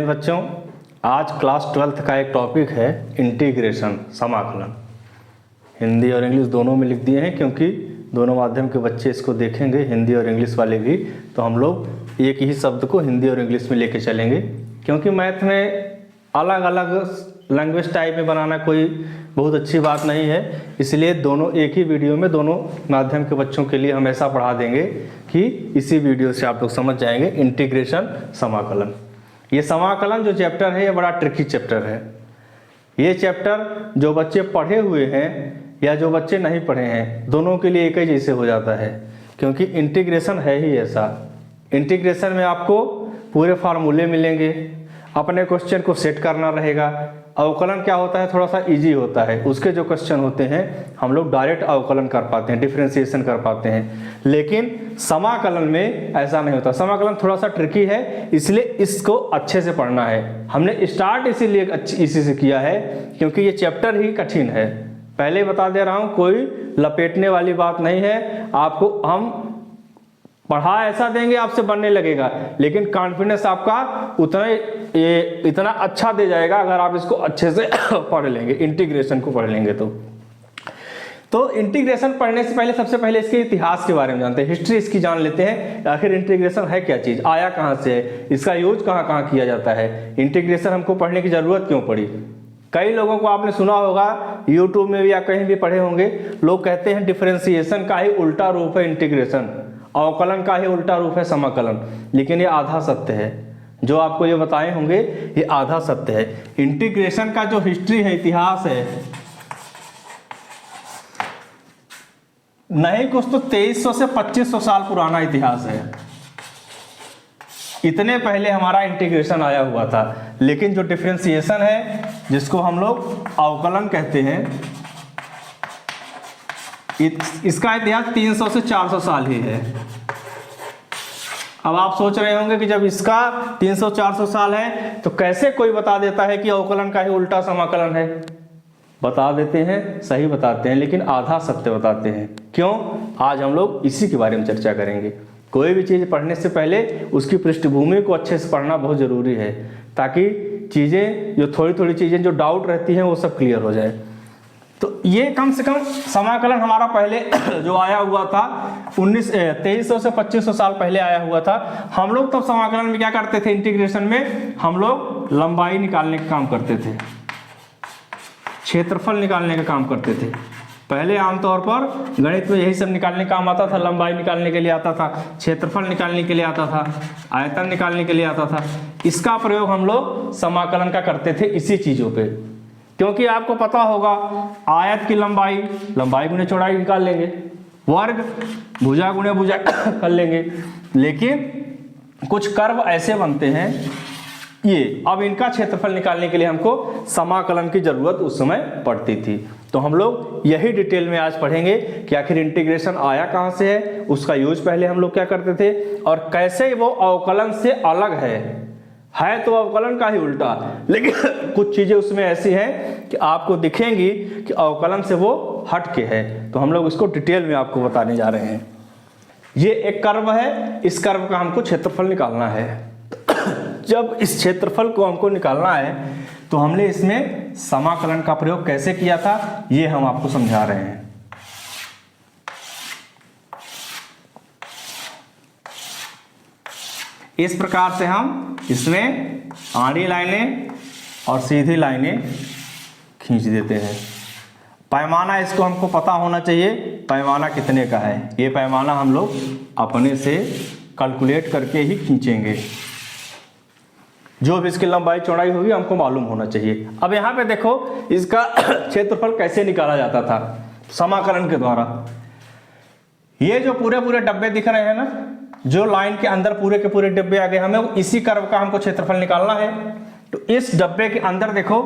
बच्चों, आज class 12th का एक टॉपिक है इंटीग्रेशन, समाकलन। हिंदी और इंग्लिश दोनों में लिख दिए हैं क्योंकि दोनों माध्यम के बच्चे इसको देखेंगे, हिंदी और इंग्लिश वाले भी। तो हम लोग एक ही शब्द को हिंदी और इंग्लिश में लेके चलेंगे क्योंकि मैथ में अलग अलग लैंग्वेज टाइप में बनाना कोई बहुत अच्छी बात नहीं है। इसलिए दोनों एक ही वीडियो में दोनों माध्यम के बच्चों के लिए हम ऐसा पढ़ा देंगे कि इसी वीडियो से आप लोग समझ जाएंगे इंटीग्रेशन, समाकलन। ये समाकलन जो चैप्टर है ये बड़ा ट्रिकी चैप्टर है। ये चैप्टर जो बच्चे पढ़े हुए हैं या जो बच्चे नहीं पढ़े हैं दोनों के लिए एक ही जैसे हो जाता है, क्योंकि इंटीग्रेशन है ही ऐसा। इंटीग्रेशन में आपको पूरे फार्मूले मिलेंगे, अपने क्वेश्चन को सेट करना रहेगा। अवकलन क्या होता है, थोड़ा सा इजी होता है, उसके जो क्वेश्चन होते हैं हम लोग डायरेक्ट अवकलन कर पाते हैं, डिफरेंशिएशन कर पाते हैं। लेकिन समाकलन में ऐसा नहीं होता, समाकलन थोड़ा सा ट्रिकी है, इसलिए इसको अच्छे से पढ़ना है। हमने स्टार्ट इसीलिए इसी से किया है क्योंकि ये चैप्टर ही कठिन है। पहले बता दे रहा हूँ, कोई लपेटने वाली बात नहीं है। आपको हम पढ़ा ऐसा देंगे आपसे बनने लगेगा, लेकिन कॉन्फिडेंस आपका इतना अच्छा दे जाएगा अगर आप इसको अच्छे से पढ़ लेंगे, इंटीग्रेशन को पढ़ लेंगे। तो इंटीग्रेशन पढ़ने से पहले सबसे पहले इसके इतिहास के बारे में जानते हैं, हिस्ट्री इसकी जान लेते हैं। आखिर इंटीग्रेशन है क्या चीज़, आया कहाँ से है, इसका यूज कहाँ कहाँ किया जाता है, इंटीग्रेशन हमको पढ़ने की ज़रूरत क्यों पड़ी। कई लोगों को आपने सुना होगा, यूट्यूब में भी या कहीं भी पढ़े होंगे, लोग कहते हैं डिफरेंशिएशन का ही उल्टा रूप है इंटीग्रेशन, अवकलन का ही उल्टा रूप है समाकलन। लेकिन ये आधा सत्य है, जो आपको ये बताए होंगे ये आधा सत्य है। इंटीग्रेशन का जो हिस्ट्री है, इतिहास है, नहीं कुछ तो 2300 से 2500 साल पुराना इतिहास है। इतने पहले हमारा इंटीग्रेशन आया हुआ था। लेकिन जो डिफरेंशिएशन है, जिसको हम लोग अवकलन कहते हैं, इसका इतिहास 300 से 400 साल ही है। अब आप सोच रहे होंगे कि जब इसका 300-400 साल है तो कैसे कोई बता देता है कि अवकलन का ही उल्टा समाकलन है। बता देते हैं, सही बताते हैं, लेकिन आधा सत्य बताते हैं। क्यों? आज हम लोग इसी के बारे में चर्चा करेंगे। कोई भी चीज़ पढ़ने से पहले उसकी पृष्ठभूमि को अच्छे से पढ़ना बहुत ज़रूरी है, ताकि चीज़ें जो थोड़ी थोड़ी चीज़ें जो डाउट रहती हैं वो सब क्लियर हो जाए। तो ये कम से कम समाकलन हमारा पहले जो आया हुआ था 2300 से 2500 साल पहले आया हुआ था। हम लोग तब समाकलन में क्या करते थे, इंटीग्रेशन में हम लोग लंबाई निकालने का काम करते थे, क्षेत्रफल निकालने का काम करते थे। पहले आमतौर पर गणित में यही सब निकालने का काम आता था, लंबाई निकालने के लिए आता था, क्षेत्रफल निकालने के लिए आता था, आयतन निकालने के लिए आता था। इसका प्रयोग हम लोग समाकलन का करते थे इसी चीज़ों पे, क्योंकि आपको पता होगा आयत की लंबाई गुणे चौड़ाई निकाल लेंगे, वर्ग भुजा गुणे भुजा कर लेंगे। लेकिन कुछ कर्व ऐसे बनते हैं ये, अब इनका क्षेत्रफल निकालने के लिए हमको समाकलन की जरूरत उस समय पड़ती थी। तो हम लोग यही डिटेल में आज पढ़ेंगे कि आखिर इंटीग्रेशन आया कहाँ से है, उसका यूज पहले हम लोग क्या करते थे और कैसे वो अवकलन से अलग है तो अवकलन का ही उल्टा। लेकिन कुछ चीजें उसमें ऐसी हैं कि आपको दिखेंगी कि अवकलन से वो हट के है। तो हम लोग इसको डिटेल में आपको बताने जा रहे हैं। ये एक कर्व है, इस कर्व का हमको क्षेत्रफल निकालना है। जब इस क्षेत्रफल को हमको निकालना है तो हमने इसमें समाकलन का प्रयोग कैसे किया था ये हम आपको समझा रहे हैं। इस प्रकार से हम इसमें आड़ी लाइनें और सीधी लाइनें खींच देते हैं। पैमाना इसको हमको पता होना चाहिए, पैमाना कितने का है। ये पैमाना हम लोग अपने से कैलकुलेट करके ही खींचेंगे। जो भी इसकी लंबाई चौड़ाई होगी हमको मालूम होना चाहिए। अब यहाँ पे देखो इसका क्षेत्रफल कैसे निकाला जाता था समाकलन के द्वारा। ये जो पूरे पूरे डब्बे दिख रहे हैं ना, जो लाइन के अंदर पूरे के पूरे डब्बे आ गए, हमें इसी कर्व का हमको क्षेत्रफल निकालना है। तो इस डब्बे के अंदर देखो,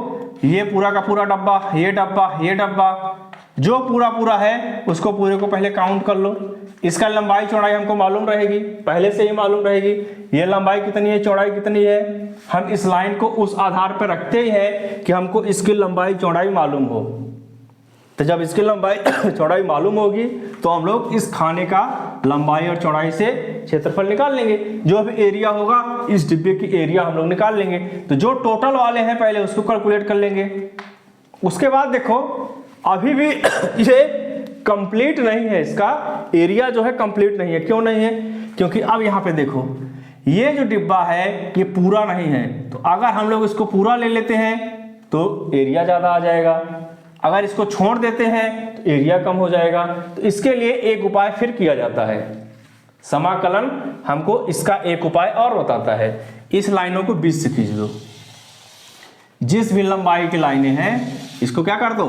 ये पूरा का पूरा डब्बा, ये डब्बा, जो पूरा पूरा है उसको पूरे को पहले काउंट कर लो। इसका लंबाई चौड़ाई हमको मालूम रहेगी, पहले से ही मालूम रहेगी। ये लंबाई कितनी है, चौड़ाई कितनी है, हम इस लाइन को उस आधार पर रखते ही हैं कि हमको इसकी लंबाई चौड़ाई मालूम हो। तो जब इसकी लंबाई चौड़ाई मालूम होगी तो हम लोग इस खाने का लंबाई और चौड़ाई से क्षेत्रफल निकाल लेंगे। जो भी एरिया होगा इस डिब्बे की एरिया हम लोग निकाल लेंगे। तो जो टोटल वाले हैं पहले उसको कैलकुलेट कर लेंगे। उसके बाद देखो अभी भी ये कंप्लीट नहीं है, इसका एरिया जो है कंप्लीट नहीं है। क्यों नहीं है? क्योंकि अब यहाँ पे देखो ये जो डिब्बा है ये पूरा नहीं है, तो अगर हम लोग इसको पूरा ले लेते हैं तो एरिया ज़्यादा आ जाएगा, अगर इसको छोड़ देते हैं तो एरिया कम हो जाएगा। तो इसके लिए एक उपाय फिर किया जाता है, समाकलन हमको इसका एक उपाय और बताता है। इस लाइनों को बीच से खींच दो, जिस भी लंबाई की लाइनें हैं इसको क्या कर दो,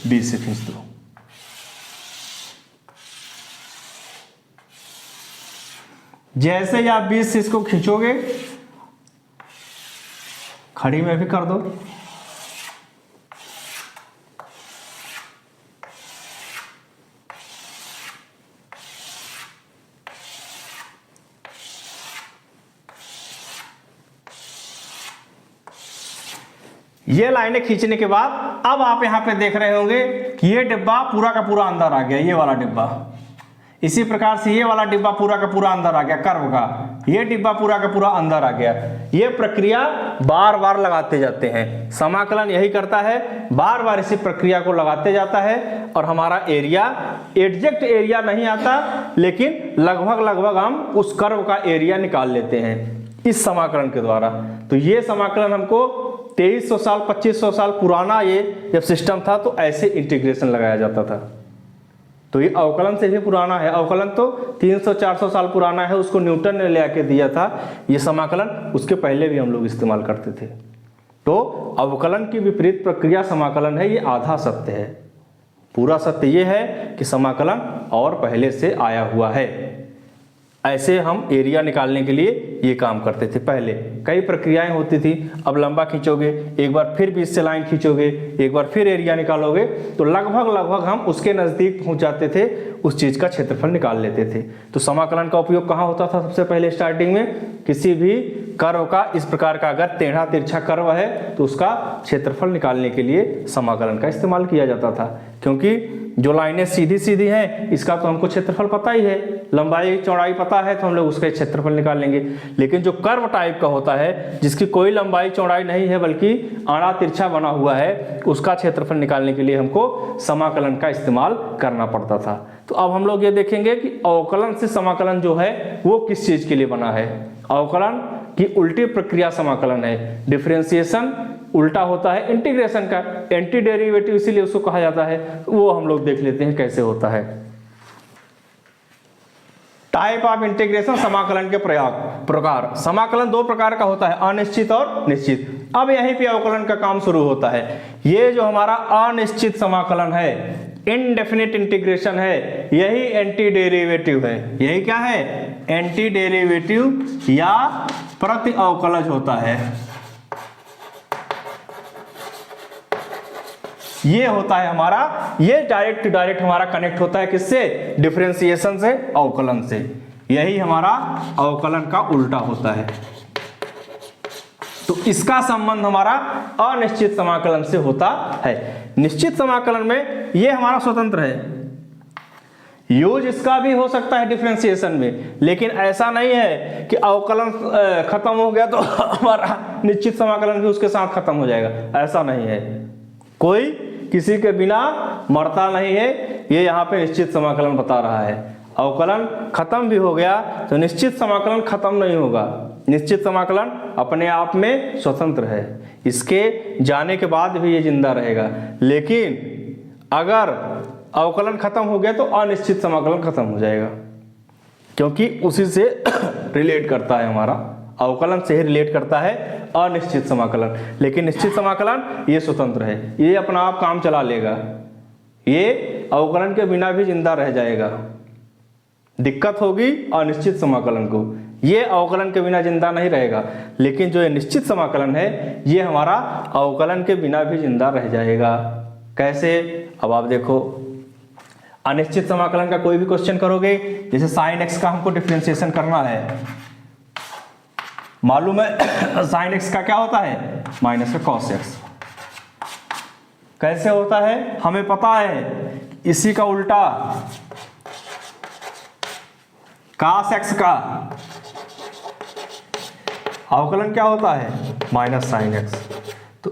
बीच से खींच दो। जैसे ही आप बीच से इसको खींचोगे, खड़ी में भी कर दो, ये लाइनें खींचने के बाद अब आप यहां पे देख रहे होंगे कि ये डिब्बा पूरा का पूरा अंदर आ गया, ये वाला डिब्बा। इसी प्रकार से ये वाला डिब्बा पूरा का पूरा अंदर आ गया, कर्व का ये डिब्बा पूरा का पूरा अंदर आ गया। ये प्रक्रिया बार बार लगाते जाते हैं, समाकलन यही करता है, बार बार इसी प्रक्रिया को लगाते जाता है और हमारा एरिया एग्जैक्ट एरिया नहीं आता, लेकिन लगभग हम उस कर्व का एरिया निकाल लेते हैं इस समाकलन के द्वारा। तो ये समाकलन हमको 2300 साल 2500 साल पुराना ये जब सिस्टम था तो ऐसे इंटीग्रेशन लगाया जाता था। तो ये अवकलन से भी पुराना है, अवकलन तो 300-400 साल पुराना है, उसको न्यूटन ने ले आके दिया था। ये समाकलन उसके पहले भी हम लोग इस्तेमाल करते थे। तो अवकलन की विपरीत प्रक्रिया समाकलन है, ये आधा सत्य है। पूरा सत्य ये है कि समाकलन और पहले से आया हुआ है। ऐसे हम एरिया निकालने के लिए ये काम करते थे। पहले कई प्रक्रियाएं होती थी, अब लंबा खींचोगे, एक बार फिर बीच से लाइन खींचोगे, एक बार फिर एरिया निकालोगे, तो लगभग हम उसके नज़दीक पहुंच जाते थे, उस चीज़ का क्षेत्रफल निकाल लेते थे। तो समाकलन का उपयोग कहाँ होता था? सबसे पहले स्टार्टिंग में किसी भी कर्व का, इस प्रकार का अगर टेढ़ा तिरछा कर्व है तो उसका क्षेत्रफल निकालने के लिए समाकलन का इस्तेमाल किया जाता था। क्योंकि जो लाइनें सीधी सीधी हैं इसका तो हमको क्षेत्रफल पता ही है, लंबाई चौड़ाई पता है, तो हम लोग उसका क्षेत्रफल निकालेंगे। लेकिन जो कर्व टाइप का होता है, जिसकी कोई लंबाई चौड़ाई नहीं है बल्कि आड़ा तिरछा बना हुआ है, उसका क्षेत्रफल निकालने के लिए हमको समाकलन का इस्तेमाल करना पड़ता था। तो अब हम लोग ये देखेंगे कि अवकलन से समाकलन जो है वो किस चीज के लिए बना है। अवकलन की उल्टी प्रक्रिया समाकलन है। डिफरेंशिएशन उल्टा होता है इंटीग्रेशन का, एंटी डेरिवेटिव इसीलिए उसको कहा जाता है। वो हम लोग देख लेते हैं कैसे होता है। टाइप ऑफ इंटीग्रेशन, समाकलन के प्रकार। समाकलन दो प्रकार का होता है, अनिश्चित और निश्चित। अब यहीं पे अवकलन का काम शुरू होता है। ये जो हमारा अनिश्चित समाकलन है, इनडेफिनिट इंटीग्रेशन है, यही एंटी डेरिवेटिव है। यही क्या है? एंटी डेरिवेटिव या प्रति अवकलज होता है। ये होता है हमारा, ये डायरेक्ट हमारा कनेक्ट होता है किससे? डिफरेंशिएशन से, अवकलन से। यही हमारा अवकलन का उल्टा होता है। तो इसका संबंध हमारा अनिश्चित समाकलन से होता है। निश्चित समाकलन में ये हमारा स्वतंत्र है, यूज इसका भी हो सकता है डिफरेंशिएशन में, लेकिन ऐसा नहीं है कि अवकलन खत्म हो गया तो हमारा निश्चित समाकलन भी उसके साथ खत्म हो जाएगा। ऐसा नहीं है, कोई किसी के बिना मरता नहीं है। ये यहाँ पे निश्चित समाकलन बता रहा है। अवकलन खत्म भी हो गया तो निश्चित समाकलन खत्म नहीं होगा। निश्चित समाकलन अपने आप में स्वतंत्र है, इसके जाने के बाद भी ये जिंदा रहेगा। लेकिन अगर अवकलन खत्म हो गया तो अनिश्चित समाकलन खत्म हो जाएगा, क्योंकि उसी से रिलेट करता है, हमारा अवकलन से ही रिलेट करता है अनिश्चित समाकलन। लेकिन निश्चित समाकलन ये स्वतंत्र है, ये अपना आप काम चला लेगा, ये अवकलन के बिना भी जिंदा रह जाएगा। दिक्कत होगी अनिश्चित समाकलन को, ये अवकलन के बिना जिंदा नहीं रहेगा। लेकिन जो ये निश्चित समाकलन है ये हमारा अवकलन के बिना भी जिंदा रह जाएगा। कैसे? अब आप देखो, अनिश्चित समाकलन का कोई भी क्वेश्चन करोगे, जैसे साइन एक्स का हमको डिफरेंशिएशन करना है, मालूम है साइन एक्स का क्या होता है? माइनस का कॉस एक्स। कैसे होता है हमें पता है, इसी का उल्टा कॉस एक्स का, अवकलन क्या होता है? Minus sine x. तो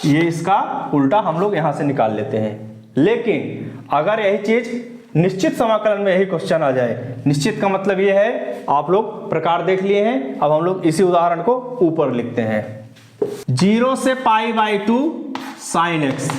ये इसका उल्टा हम लोग यहाँ से निकाल लेते हैं। लेकिन अगर यही चीज निश्चित समाकलन में यही क्वेश्चन आ जाए, निश्चित का मतलब ये है, आप लोग प्रकार देख लिए हैं, अब हम लोग इसी उदाहरण को ऊपर लिखते हैं। 0 से π/2 साइन एक्स,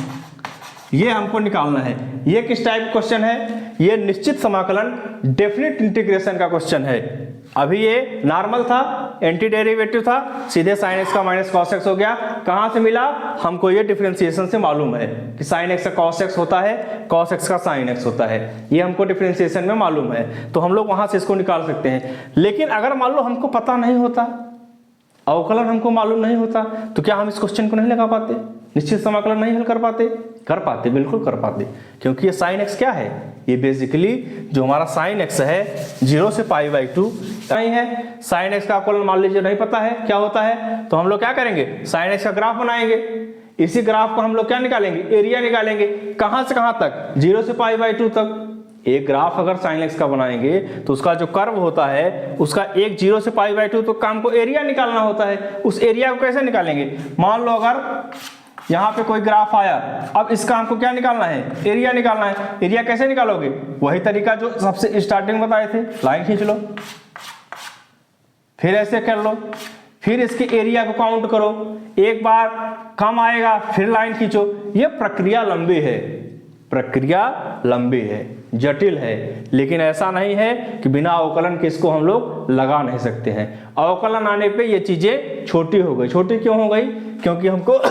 ये हमको निकालना है। ये किस टाइप का क्वेश्चन है? ये निश्चित समाकलन डेफिनेट इंटीग्रेशन का क्वेश्चन है। अभी ये नॉर्मल था, एंटी डेरिवेटिव था, सीधे साइन एक्स का माइनस कॉस एक्स हो गया। कहां से मिला? हमको ये डिफरेंशिएशन से मालूम है कि साइन एक्स का कॉस एक्स होता है, कॉस एक्स का साइन एक्स होता है। ये हमको डिफरेंशिएशन में मालूम है, तो हम लोग वहां से इसको निकाल सकते हैं। लेकिन अगर मान लो हमको पता नहीं होता, अवकलन हमको मालूम नहीं होता, तो क्या हम इस क्वेश्चन को नहीं लगा पाते? निश्चित समाकलन नहीं हल कर पाते? कर पाते, बिल्कुल कर पाते। क्योंकि ये साइन एक्स क्या है? ये बेसिकली जो हमारा साइन एक्स है 0 से π/2 नहीं है। साइन एक्स का अवकलन मान लीजिए नहीं पता है क्या होता है, तो हम लोग क्या करेंगे? साइन एक्स का ग्राफ बनाएंगे। इसी ग्राफ को हम लोग क्या निकालेंगे? एरिया निकालेंगे। कहां से कहां तक? 0 से π/2 तक। एक ग्राफ अगर साइन एक्स का बनाएंगे तो उसका जो कर्व होता है उसका एक 0 से π/2 तो काम को एरिया निकालना होता है। उस एरिया को कैसे निकालेंगे? मान लो अगर यहाँ पे कोई ग्राफ आया, अब इसका हमको क्या निकालना है? एरिया निकालना है। एरिया कैसे निकालोगे? वही तरीका जो सबसे स्टार्टिंग बताए थे, लाइन खींच लो, फिर ऐसे कर लो, फिर इसके एरिया को काउंट करो, एक बार कम आएगा फिर लाइन खींचो। ये प्रक्रिया लंबी है, प्रक्रिया लंबी है, जटिल है। लेकिन ऐसा नहीं है कि बिना अवकलन के इसको हम लोग लगा नहीं सकते हैं। अवकलन आने पे ये चीजें छोटी हो गई। छोटी क्यों हो गई? क्योंकि हमको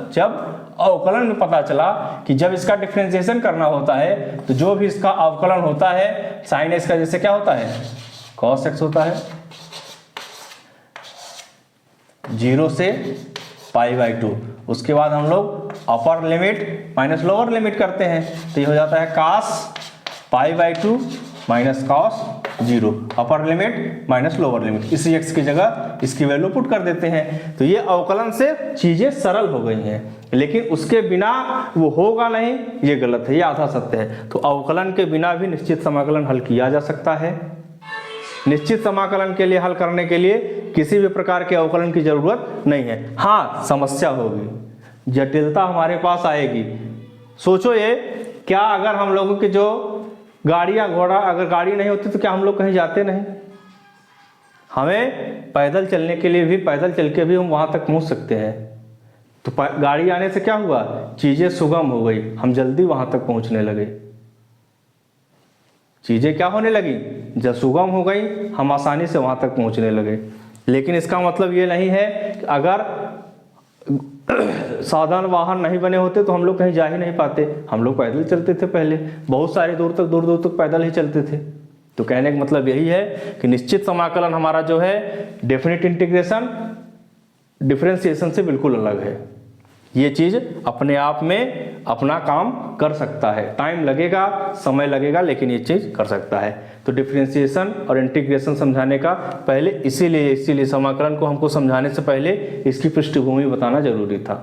जब अवकलन में पता चला कि जब इसका डिफरेंशिएशन करना होता है तो जो भी इसका अवकलन होता है साइन एक्स का, जैसे क्या होता है? कॉस एक्स होता है। 0 से π/2, उसके बाद हम लोग upper limit minus lower limit करते हैं, तो ये हो जाता है cos π/2 minus cos 0, upper limit minus lower limit. इसी एक्स की जगह इसकी वैल्यू पुट कर देते हैं। तो ये अवकलन से चीजें सरल हो गई हैं, लेकिन उसके बिना वो होगा नहीं, ये गलत है, ये आधा सत्य है। तो अवकलन के बिना भी निश्चित समाकलन हल किया जा सकता है। निश्चित समाकलन के लिए हल करने के लिए किसी भी प्रकार के अवकलन की जरूरत नहीं है। हाँ, समस्या होगी, जटिलता हमारे पास आएगी। सोचो ये, क्या अगर हम लोगों की जो गाड़ियां घोड़ा, अगर गाड़ी नहीं होती तो क्या हम लोग कहीं जाते नहीं? हमें पैदल चलने के लिए भी, पैदल चल के भी हम वहां तक पहुंच सकते हैं। तो गाड़ी आने से क्या हुआ? चीजें सुगम हो गई, हम जल्दी वहां तक पहुंचने लगे। चीजें क्या होने लगी? जब सुगम हो गई, हम आसानी से वहां तक पहुंचने लगे। लेकिन इसका मतलब ये नहीं है कि अगर साधन वाहन नहीं बने होते तो हम लोग कहीं जा ही नहीं पाते। हम लोग पैदल चलते थे पहले, बहुत सारे दूर दूर तक पैदल ही चलते थे। तो कहने का मतलब यही है कि निश्चित समाकलन हमारा जो है डेफिनेट इंटीग्रेशन डिफरेंशिएशन से बिल्कुल अलग है। ये चीज अपने आप में अपना काम कर सकता है, टाइम लगेगा, समय लगेगा, लेकिन ये चीज कर सकता है। तो डिफरेंशिएशन और इंटीग्रेशन समझाने का पहले इसीलिए समाकलन को हमको समझाने से पहले इसकी पृष्ठभूमि बताना जरूरी था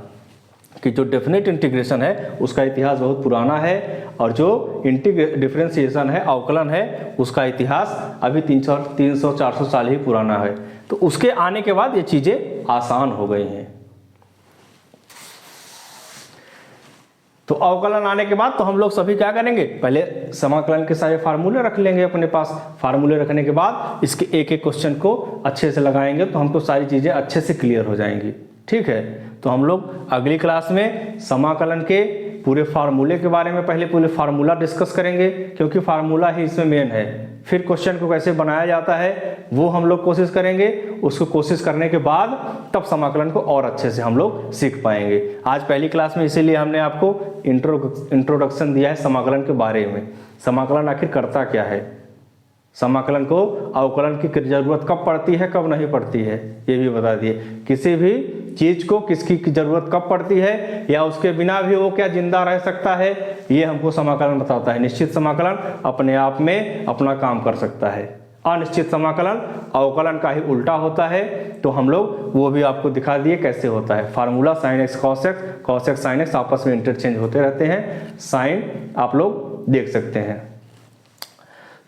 कि जो डेफिनेट इंटीग्रेशन है उसका इतिहास बहुत पुराना है, और जो डिफरेंशिएशन है, अवकलन है, उसका इतिहास अभी 300-400 साल ही पुराना है। तो उसके आने के बाद ये चीजें आसान हो गई हैं। तो अवकलन आने के बाद तो हम लोग सभी क्या करेंगे? पहले समाकलन के सारे फार्मूले रख लेंगे अपने पास। फार्मूले रखने के बाद इसके एक एक क्वेश्चन को अच्छे से लगाएंगे तो हमको सारी चीजें अच्छे से क्लियर हो जाएंगी। ठीक है, तो हम लोग अगली क्लास में समाकलन के पूरे फार्मूले के बारे में पहले पूरे फार्मूला डिस्कस करेंगे, क्योंकि फार्मूला ही इसमें मेन है। फिर क्वेश्चन को कैसे बनाया जाता है वो हम लोग कोशिश करेंगे। उसको कोशिश करने के बाद तब समाकलन को और अच्छे से हम लोग सीख पाएंगे। आज पहली क्लास में इसीलिए हमने आपको इंट्रोडक्शन दिया है समाकलन के बारे में। समाकलन आखिर करता क्या है, समाकलन को अवकलन की जरूरत कब पड़ती है, कब नहीं पड़ती है, ये भी बता दिए। किसी भी चीज को किसकी जरूरत कब पड़ती है, या उसके बिना भी वो क्या जिंदा रह सकता है, ये हमको समाकलन बताता है। निश्चित समाकलन अपने आप में अपना काम कर सकता है। अनिश्चित समाकलन अवकलन का ही उल्टा होता है, तो हम लोग वो भी आपको दिखा दिए कैसे होता है। Formula sine x cos x sine x आपस में इंटरचेंज होते रहते हैं, साइन आप लोग देख सकते हैं।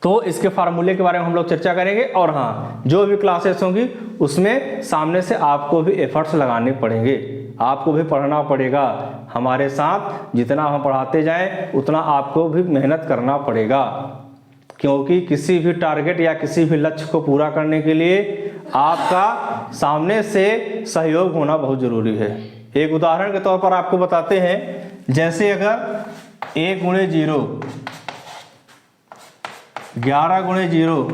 तो इसके फार्मूले के बारे में हम लोग चर्चा करेंगे। और हाँ, जो भी क्लासेस होंगी उसमें सामने से आपको भी एफर्ट्स लगाने पड़ेंगे, आपको भी पढ़ना पड़ेगा हमारे साथ। जितना हम पढ़ाते जाएं उतना आपको भी मेहनत करना पड़ेगा, क्योंकि किसी भी टारगेट या किसी भी लक्ष्य को पूरा करने के लिए आपका सामने से सहयोग होना बहुत ज़रूरी है। एक उदाहरण के तौर पर आपको बताते हैं, जैसे अगर 1 × 0 11 × 0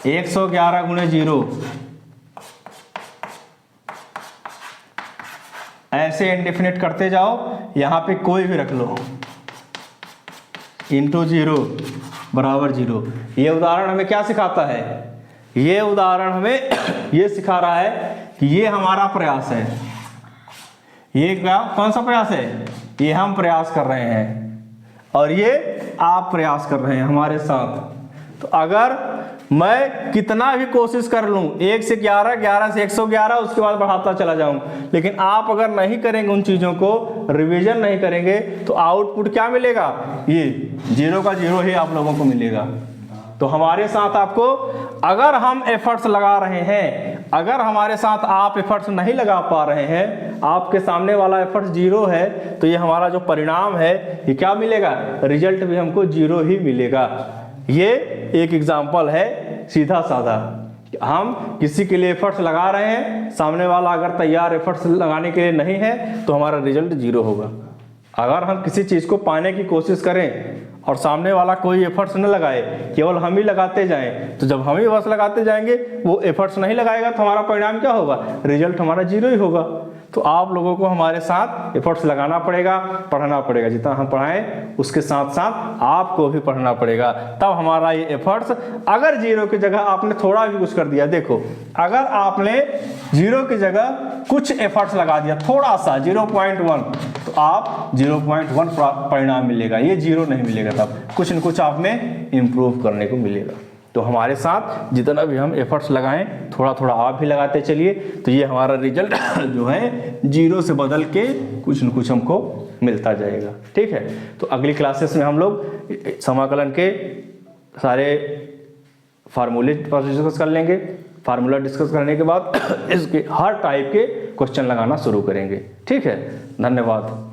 111 × 0 ऐसे इंडेफिनिट करते जाओ, यहाँ पे कोई भी रख लो, इंटू 0 बराबर 0। ये उदाहरण हमें क्या सिखाता है? ये उदाहरण हमें ये सिखा रहा है कि ये हमारा प्रयास है। ये क्या, कौन सा प्रयास है? ये हम प्रयास कर रहे हैं और ये आप प्रयास कर रहे हैं हमारे साथ। तो अगर मैं कितना भी कोशिश कर लूं, 1 से 11, 11 से 111, उसके बाद बढ़ाता चला जाऊं, लेकिन आप अगर नहीं करेंगे, उन चीज़ों को रिवीजन नहीं करेंगे, तो आउटपुट क्या मिलेगा? ये 0 का 0 ही आप लोगों को मिलेगा। तो हमारे साथ आपको, अगर हम एफर्ट्स लगा रहे हैं, अगर हमारे साथ आप एफर्ट्स नहीं लगा पा रहे हैं, आपके सामने वाला एफर्ट्स 0 है, तो ये हमारा जो परिणाम है ये क्या मिलेगा? रिजल्ट भी हमको 0 ही मिलेगा। ये एक एग्जाम्पल है सीधा साधा। हम किसी के लिए एफर्ट्स लगा रहे हैं, सामने वाला अगर तैयार एफर्ट्स लगाने के लिए नहीं है तो हमारा रिजल्ट 0 होगा। अगर हम किसी चीज़ को पाने की कोशिश करें और सामने वाला कोई एफर्ट्स न लगाए, केवल हम ही लगाते जाएं, तो जब हम ही बस लगाते जाएंगे, वो एफर्ट्स नहीं लगाएगा, तो हमारा परिणाम क्या होगा? रिजल्ट हमारा 0 ही होगा। तो आप लोगों को हमारे साथ एफर्ट्स लगाना पड़ेगा, पढ़ना पड़ेगा। जितना हम पढ़ाएं उसके साथ साथ आपको भी पढ़ना पड़ेगा, तब हमारा ये एफर्ट्स, अगर 0 की जगह आपने थोड़ा भी कुछ कर दिया, देखो अगर आपने 0 की जगह कुछ एफर्ट्स लगा दिया, थोड़ा सा 0.1, तो आप 0.1 परिणाम मिलेगा, ये 0 नहीं मिलेगा। तब कुछ न कुछ आप में इम्प्रूव करने को मिलेगा। तो हमारे साथ जितना भी हम एफर्ट्स लगाएं, थोड़ा थोड़ा आप भी लगाते चलिए, तो ये हमारा रिजल्ट जो है 0 से बदल के कुछ न कुछ हमको मिलता जाएगा। ठीक है, तो अगली क्लासेस में हम लोग समाकलन के सारे फार्मूले पर डिस्कस कर लेंगे। फार्मूला डिस्कस करने के बाद इसके हर टाइप के क्वेश्चन लगाना शुरू करेंगे। ठीक है, धन्यवाद।